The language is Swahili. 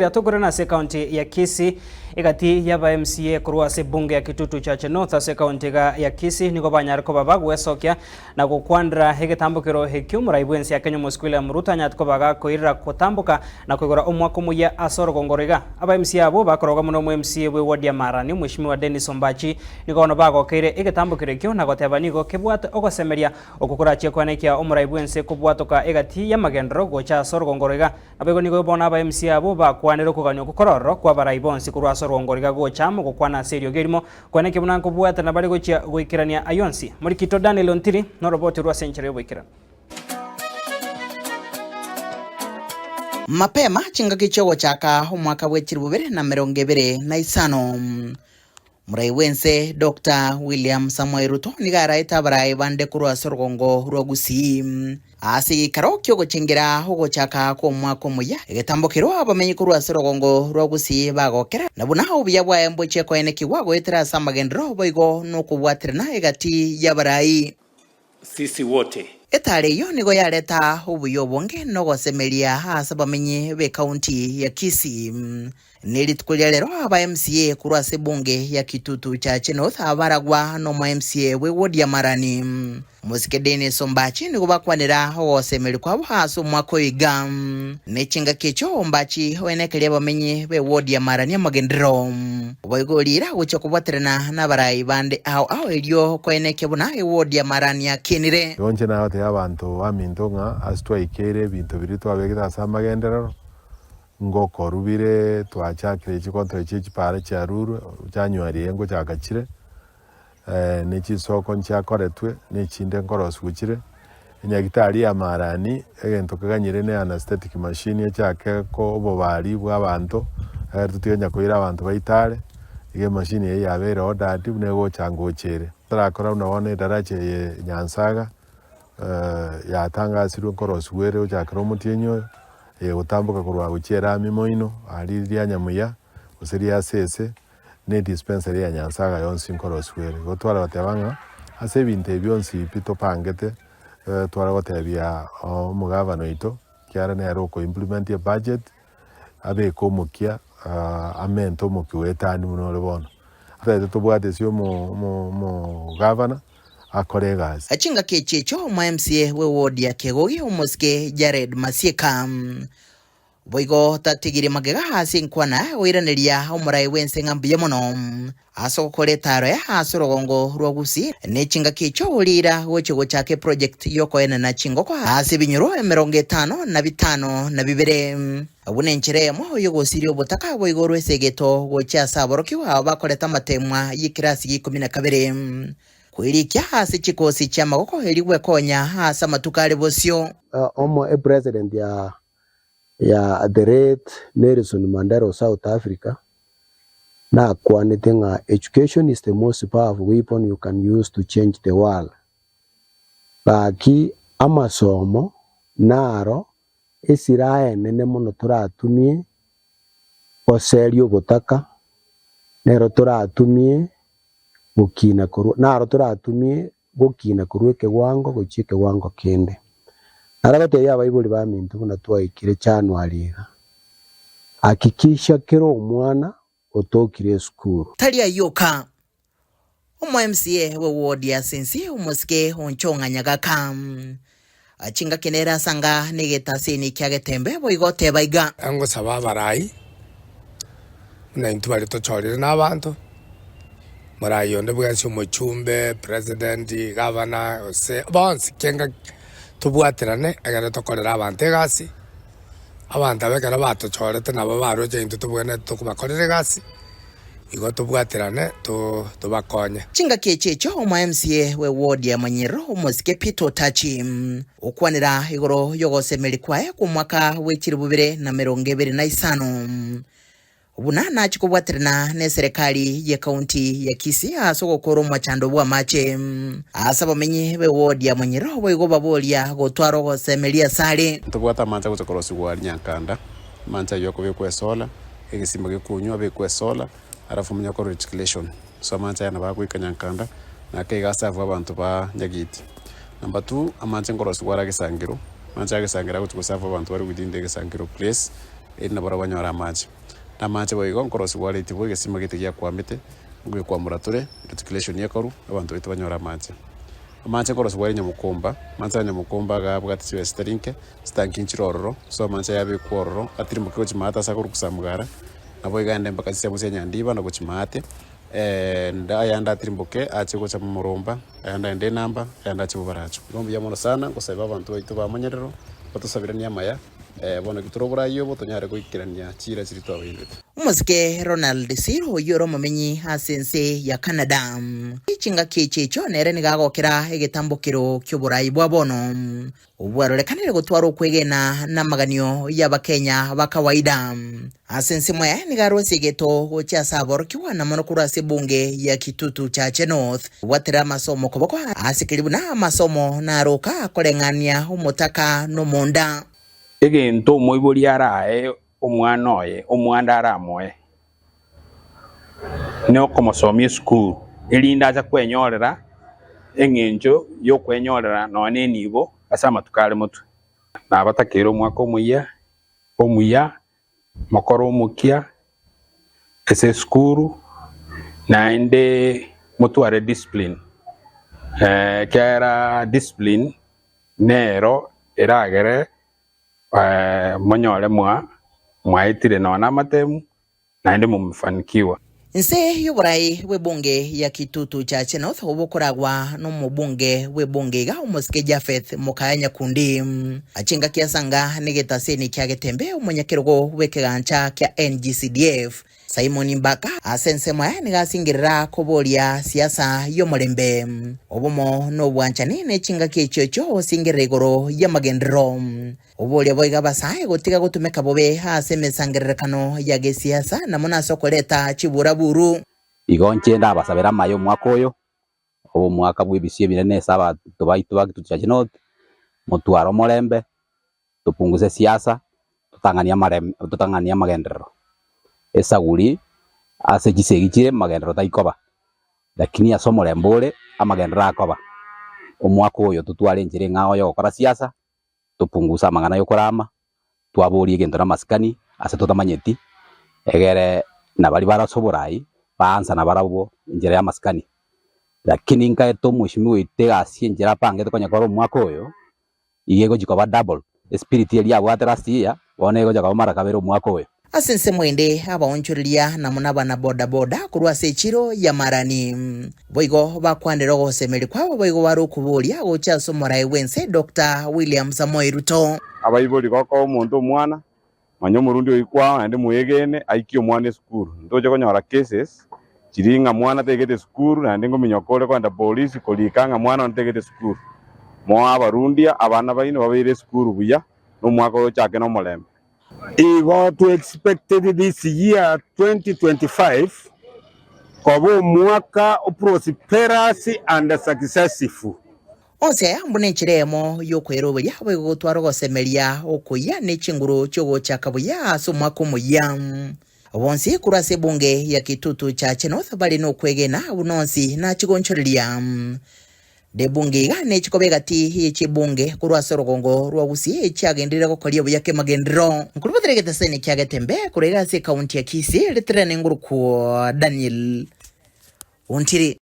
Yatogora na county ya Kisii igati ya ba MCA kurwa se bunge ya Kitutu Church North se county ya Kisii niko banyariko baba gwesokya na gukwandra hegetambukiro hekyo muraibwensi ya Kenya Muskwila Muruta nyatko baga koira kutambuka na kwigora omwako muya asoro gongorega aba MCA abo bakoroga muno mu MCA we ward ya Marani Mheshimiwa Dennis Ombachi niko no bago keire igetambukiro hekyo na goteba nigo kebwat ogosemeria okukura chekwanekia omuraibwensi kubwatoka igati ya magendro gocha asoro gongorega abego nigo bona aba MCA abo bakwanero kuganyo kukororo kwa baraibonsi kurwa asoro gongorega gochamo gukwana serio gerimo kwaneke bunanko bwata na bari gocha goikirania ayonsi muri kito Daniel Ontiri no roboti rwa century boikira mapema chingaki chogo chaka umwaka wechiri 2025 muraiwense Dr. William Samuel Ruto nigara itabarai bande kurwa sorgongo rogusi asi karo kyogo chengera hogo chaka ko mwako muya egetambokero abamenyi kurwa sorgongo rogusi bagokera nabuna obuya bwa emboche ko eneki wago etera samagendro boigo no kubwatrena egati yabarai sisi wote etare yo nigo yareta ubuyo bonge no gosemeria hasa bamenyi be county ya Kisii nilitukulia lero aba MCA kurwa se bunge ya Kitutu Church North abaragwa no MCA we ward ya Marani Musike Dennis Ombachi nigo bakwanira gosemeri kwabo haso mwako iga nechinga kecho Ombachi wenekele bamenyi be ward ya Marani amagendero boigolira ucho kubwaterana na barai bande ao elio kweneke buna e ward ya Marani ya Kinire yonje na hate abantu amintonga astwa ikere bintu biri twabegita samagendero ngoko rubire twachakire chikonto chipare cha ruru chanywari ngo chagachire nechi soko nchakoretwe nechinde ngorosugukire nyagitari ya Marani egento kaganyire ne anesthetic machine chake ko obobari bw'abantu tutiyenya koira abantu baitare ige machine ye yabere odati bunego changochere tarakora unabone darache ye Nyansaga yatangasirwe ngorosugwere uchakira omutienyo utambuka kurwa guchera mimoino aliria nyamuya useria sese ne dispensary ya Nyansaga yonsi nkoroswere gotwara batebanga ase binte byonsi pito pangete twara gotebia omugavano ito kyara ne roko implement ya budget abe komukia amento mukiwetani muno lebono ate tobwate sio mo governor akoregas achinga kechecho mu MCA we ward ya Kegogi umuske Jared Masieka boigo tatigiri magega hasi nkwana oiraneria omurai wense ngambiye muno aso koletaro ya asorogongo rwogusi nechinga kecho ulira wochigo chake project yoko ena na chingoko hasi binyuro 55 na bibere abune ncheremo yogo sirio botaka boigo rwesegeto gocha saborokiwa bakoleta matemwa yikirasi 12 kwirikia hasi chikosi cha magoko heliwe konya hasa matukale bosio omo president ya the rate Nelson Mandela South Africa na kwanitenga education is the most powerful weapon you can use to change the world baki amasomo naro esirae nene muno turatumie oserio botaka nero turatumie bukina kuru naro turatumie bukina kuruke wango gochike wango kende arabate ya bayibuli ba mintu na twaikire January hakikisha kero umwana otokire skuru talia yoka omo MCA we ward ya Sensi umuske onchonga nyagaka achinga kenera sanga negeta sini kyagetembe boigote baiga ango sababarai na intwali to chorire n'abantu marayo ndebwasi umuchumbe president governor ose bonsi kenga tubwaterane agara tokorera abantu egasi abantu abekara batochorete nabo baroje into tubwene tukubakorera gasi igo tubwaterane tubakonye chinga kechecho omu MCA we ward ya Manyiro umuske Pito Tachi ukwanira igoro yogosemeri kwae ku mwaka wechiri 2025 ubunana chikubwaterana ne serikali ya county ya Kisii asogokoro mwachando bwa mache asaba menye be ward ya Manyiro boigo babolia gotwaro gosemeria sale tubwata manza gutokorosi gwa Nyankanda manza yoko bekwe sola egisimba gikunywa bekwe sola arafu munyako recirculation so manza yana bagwika Nyankanda na kegasa ava abantu ba Nyagiti number 2 amanza ngorosi gwa Gisangiro manza Gisangiro gutukusava abantu bari within the Gisangiro place ina bara banyora amache amache boigo nkorosi waleti boige sima gitigia kwa mite ngwe kwa murature reticulation yekoru abantu bitu banyora amache korosi wali nyamukomba manza nyamukomba ga bwati westerinke stankin chirororo so manza yabe kororo atirimbo ko chimata sakuru kusamugara nabo igande mpaka sisemu senya ndiba na kuchimate ndayanda atirimboke ache ko chamuromba ayanda ende namba ayanda chibubaracho ngombe ya mono sana ngosaba abantu baitu bamanyerero batusabirania maya bona giturobora yobo tonyare kuikirania chira chirito abindete Umuzike Ronald Siro yoro mumenyi asense ya Canada ichinga kichicho nere nigagokera egetambukiro cy'uburayi bwa bono ubwarorekanire gutwara kwegena n'amaganyo y'abakenya bakawaida asense moya nigarose geto cya saboro kiwana mono kurase bunge ya Kitutu cha North watera masomo koboko asikiribu na masomo naroka kolengania umutaka no monda egento moibori arae omwana oye omwanda aramoe ne okomosomi school elinda aza kwenyorera engenjo yo kwenyorera none nibo asama tukale mutu nabatakero mwako omuya makoro mukia ese school naende mutu are discipline kera discipline nero eragere monyole mwaitire na wanamatemu naende mumefanikiwa. Nse y'uburayi w'ebunge ya Kitutu cha North obukoragwa no mubunge w'ebunge ga Umuzike Japheth Mukaya Kundi achinga kiasanga negetaseni kyagetembe umunyakirogo w'ekigancha kya NGCDF Simon Mbaka asense maya nigasingirira kuboria siasa y'omulembe obumo no bwanchani nechinga kichocho osingirira igoro y'amagendero obolia boiga basaye gotiga gutumeka bobe asemesangirikano ya gesiasa namuna sokoleta chiburaburu igonche ndabasabera mayo mwaka oyo obo mwaka bw'ebisye birene saba tubaitu Kitutu cha North mutwaro molembe tupunguze siasa tutangania magendero esaguri ase gisegikire magendero taikoba lakini asomo lembole amagendero akoba omwaka oyo tutware njire ngao yo gukora siasa tupunguza amangana yo kurama twaburi egento na masikani ase tutamanyeti egere na bari barasoborai banza na barabo njira ya masikani lakini nkae to mushimi wite asie njira pange tokonya kwa mwaka oyo igego jikoba double spirit yali abo atrastia one ego jaka mara kabero mwaka oyo asense mwende abaonchuriria namuna bana boda kurwa sechiro ya marani boigo bakwandero gosemeri kwabo boigo barukuburia gocha somorai wense Dr. William Samoei Ruto abayibori goko omuntu omwana manyo murundi oikwa ande muyegene aikio mwana school ndoje konyora cases chiringa mwana tegete school ande ngominyokore kwanda police kolikanga mwana ontegete school mo abarundia abana baino babire school buya no mwaka ochake no molembe. Igo to expected this year 2025 kobo mwaka prosperous and successful. Ose mbune chiremo yokweroberia bwego twaro semeria okuya nechinguru cyogo chakabuya asoma kumuya bonsi kurase bunge ya Kitutu cha North bali no kwegena unonsi na chigonchoria de bunge ga nechikobegati yechibunge kurwase rogongo rwagusi chagendera kokolia buyake magendero nkurubateregete sene kyagetembe kurega se county ya Kisii litrene nguruko Daniel Untiri